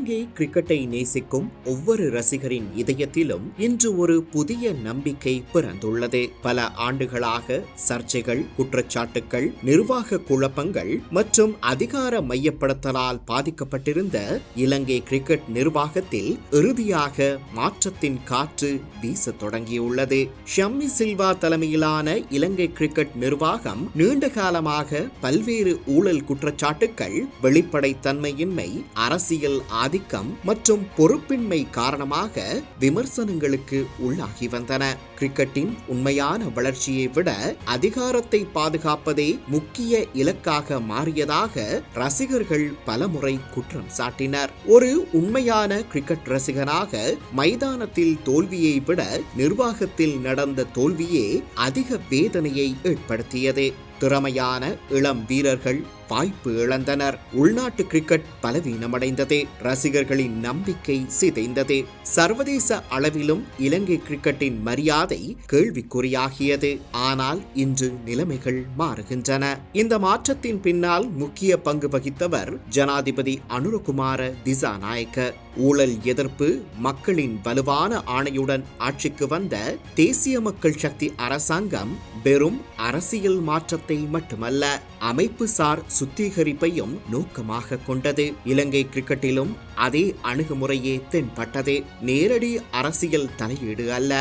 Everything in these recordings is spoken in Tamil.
இலங்கை கிரிக்கெட்டை நேசிக்கும் ஒவ்வொரு ரசிகரின் இதயத்திலும் இன்று ஒரு புதிய நம்பிக்கை பிறந்துள்ளது. பல ஆண்டுகளாக சர்ச்சைகள், குற்றச்சாட்டுகள், நிர்வாக குழப்பங்கள் மற்றும் அதிகார மையப்படுத்தலால் பாதிக்கப்பட்டிருந்த இலங்கை கிரிக்கெட் நிர்வாகத்தில் இறுதியாக மாற்றத்தின் காற்று வீச தொடங்கியுள்ளது. ஷம்மி சில்வா தலைமையிலான இலங்கை கிரிக்கெட் நிர்வாகம் நீண்ட காலமாக பல்வேறு ஊழல் குற்றச்சாட்டுகள், வெளிப்படைத்தன்மையின்மை, அரசியல் ஆதிக்கம் மற்றும் பொறுப்பின்மை காரணமாக விமர்சனங்களுக்கு உள்ளாகி வந்தன. கிரிக்கெட்டின் உண்மையான வளர்ச்சியை விட அதிகாரத்தை பாதுகாப்பதே முக்கிய இலக்காக மாறியதாக ரசிகர்கள் பலமுறை குற்றம் சாட்டினர். ஒரு உண்மையான கிரிக்கெட் ரசிகனாக மைதானத்தில் தோல்வியை விட நிர்வாகத்தில் நடந்த தோல்வியே அதிக வேதனையை ஏற்படுத்தியது. திறமையான இளம் வீரர்கள் வாய்ப்பு இழந்தனர். உள்நாட்டு கிரிக்கெட் பலவீனமடைந்தது. ரசிகர்களின் நம்பிக்கை சிதைந்தது. சர்வதேச அளவிலும் இலங்கை கிரிக்கெட்டின் மரியாதை கேள்விக்குறியாகியது. ஆனால் இன்று நிலைமைகள் மாறுகின்றன. இந்த மாற்றத்தின் பின்னால் முக்கிய பங்கு வகித்தவர் ஜனாதிபதி அனுரகுமார திசாநாயக்க. ஊழல் எதிர்ப்பு, மக்களின் வலுவான ஆணையுடன் ஆட்சிக்கு வந்த தேசிய மக்கள் சக்தி அரசாங்கம் வெறும் அரசியல் மாற்றத்தை மட்டுமல்ல, அமைப்புசார் சுத்திகரிப்பையும் நோக்கமாக கொண்டது. இலங்கை கிரிக்கெட்டிலும் அதே அணுகுமுறையே தென்பட்டது. நேரடி அரசியல் தலையீடு அல்ல,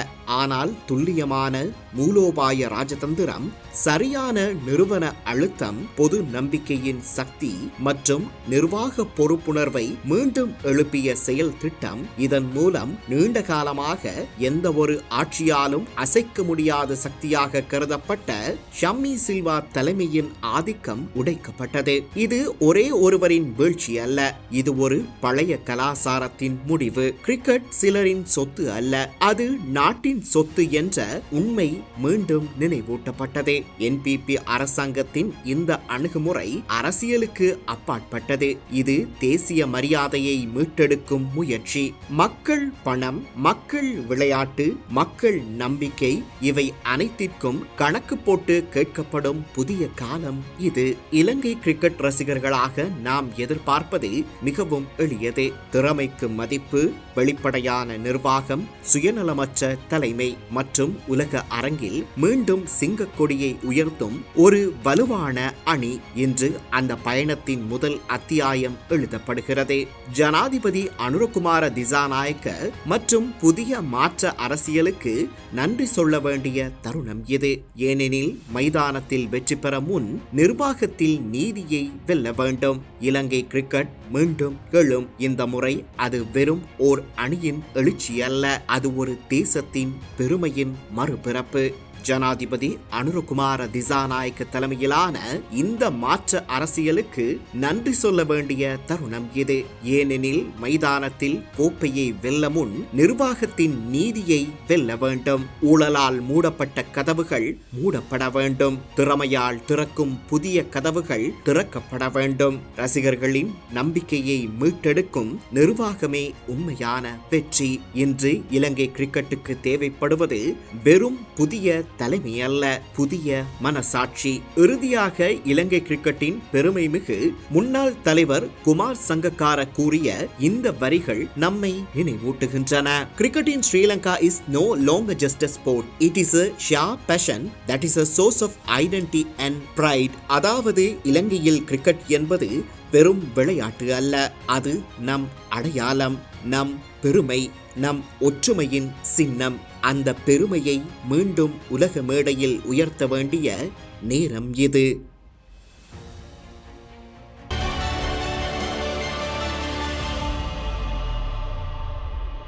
ஆனால் துல்லியமான மூலோபாய ராஜதந்திரம், சரியான நிறுவன அழுத்தம், பொது நம்பிக்கையின் சக்தி மற்றும் நிர்வாக பொறுப்புணர்வை மீண்டும் எழுப்பிய செயல் திட்டம். இதன் மூலம் நீண்ட காலமாக எந்த ஒரு ஆட்சியாலும் அசைக்க முடியாத சக்தியாக கருதப்பட்ட ஷம்மி சில்வா தலைமையின் ஆதிக்கம் உடைக்கப்பட்டது. இது ஒரே ஒருவரின் வீழ்ச்சி அல்ல, இது ஒரு பழைய கலாசாரத்தின் முடிவு. கிரிக்கெட் சிலரின் சொத்து அல்ல, அது நாட்டின் சொத்து என்ற உண்மை மீண்டும் நினைவூட்டப்பட்டது. என்பிபி அரசாங்கத்தின் இந்த அணுகுமுறை அரசியலுக்கு அப்பாற்பட்டது. இது தேசிய மரியாதையை மீட்டெடுக்கும் முயற்சி. மக்கள் பணம், மக்கள் விளையாட்டு, மக்கள் நம்பிக்கை, இவை அனைத்திற்கும் கணக்கு போட்டு கேட்கப்படும் புதிய காலம் இது. இலங்கை கிரிக்கெட் ரசிகர்களாக நாம் எதிர்பார்ப்பது மிகவும் எளியது. திறமைக்கு மதிப்பு, வெளிப்படையான நிர்வாகம், சுயநலமற்ற தலைமை மற்றும் உலக அரங்கில் மீண்டும் சிங்கக்கொடியை உயர்த்தும் ஒரு வலுவான அணி. இன்று அந்த பயணத்தின் முதல் அத்தியாயம் எழுதப்படுகிறது. ஜனாதிபதி அனுரகுமார திசாநாயக்க மற்றும் புதிய மாற்ற அரசியலுக்கு நன்றி சொல்ல வேண்டிய தருணம் இது. ஏனெனில் மைதானத்தில் வெற்றி பெற முன் நிர்வாகத்தில் நீதியை வெல்ல வேண்டும். இலங்கை கிரிக்கெட் மீண்டும் எழும். இந்த முறை அது வெறும் ஓர் அணியின் எழுச்சி அல்ல, அது ஒரு தேசத்தின் பெருமையின் மறுபிறப்பு. ஜனாதிபதி அனுரகுமார திசாநாயக்க தலைமையிலான இந்த மாற்ற அரசியலுக்கு நன்றி சொல்ல வேண்டிய தருணம் இது. ஏனெனில் மைதானத்தில் கோப்பையை வெல்ல முன் நிர்வாகத்தின் நீதியை வெல்ல வேண்டும். ஊழலால் மூடப்பட்ட கதவுகள் மூடப்பட வேண்டும். திறமையால் திறக்கும் புதிய கதவுகள் திறக்கப்பட வேண்டும். ரசிகர்களின் நம்பிக்கையை மீட்டெடுக்கும் நிர்வாகமே உண்மையான வெற்றி. இன்று இலங்கை கிரிக்கெட்டுக்கு தேவைப்படுவது வெறும் புதிய தலைமை அல்ல, புதிய மனசாட்சி. இறுதியாக இலங்கை கிரிக்கெட்டின் பெருமை மிகு முன்னாள் தலைவர் குமார் சங்கக்கார கூறிய இந்த வரிகள் நம்மை நினைவூட்டுகின்றன. Cricket in Sri Lanka is no longer just a sport. It is a shared passion that is a source of identity and pride. அதாவது இலங்கையில் கிரிக்கெட் என்பது வெறும் விளையாட்டு அல்ல, அது நம் அடையாளம், நம் பெருமை, நம் ஒற்றுமையின் சின்னம். அந்த பெருமையை மீண்டும் உலக மேடையில் உயர்த்த வேண்டிய நேரம் இது.